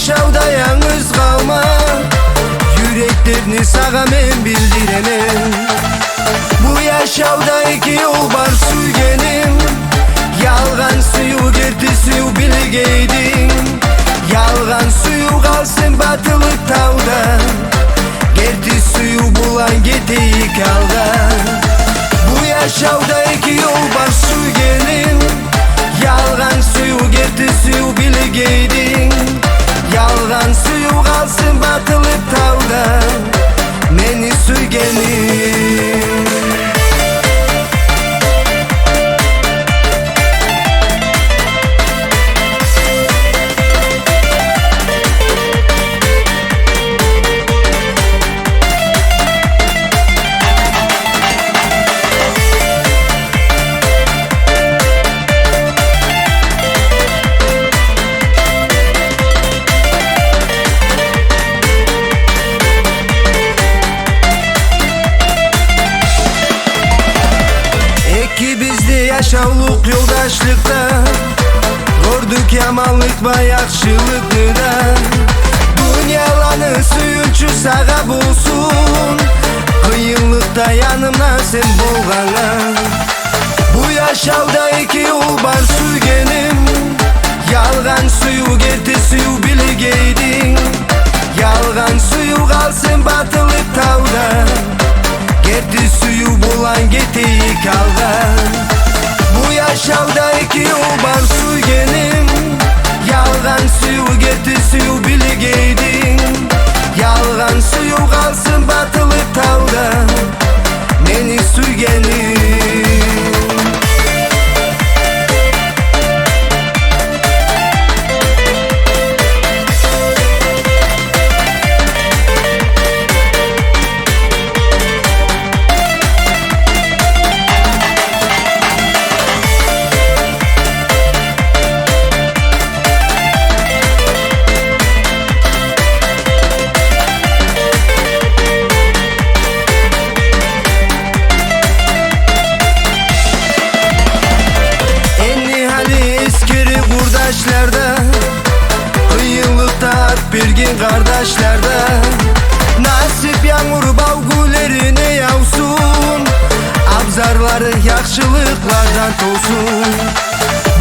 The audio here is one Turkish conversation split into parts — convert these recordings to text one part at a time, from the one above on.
yaşavda yalnız kalma, yüreklerini sağa men bildiremem. Bu yaşavda iki yol var suygenim, yalgan suyu gerti suyu bilgeydin. Yalgan suyu kalsın batılık tavda, gerti suyu bulan geteyi kalgan. Bu yaşavda iki yol var suygenim, yalgan suyu gerti suyu bilgeydin. Yalgan suyu kalsın batılık tavda, meni suygenim. Yaşavlık yoldaşlıkta, gördük yamanlık ve yakşılıkta. Dünyalanı suyunçu sağa bulsun, kıyınlıkta yanımda sen bolgana. Bu yaşavda iki yol var suygenim, yalgan suyu gerti suyu bilgeydin. Yalgan suyu kalsın batılık tavda, gerti suyu bulan geteyi kalgan. Bu yaşavda iki yol var suygenim, yalgan suyu gerti suyu bilgeydin. Yalgan suyu kalsın batılık tavda, meni suygenim. Kıyılıkta at bir gün kardeşlerde, nasip yağmur bavgulerine yavsun, abzarları yakşılıklardan tolsun.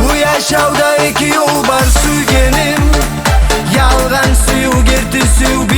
Bu yaşavda iki yol var suygenim, yalgan suyu gerti suyu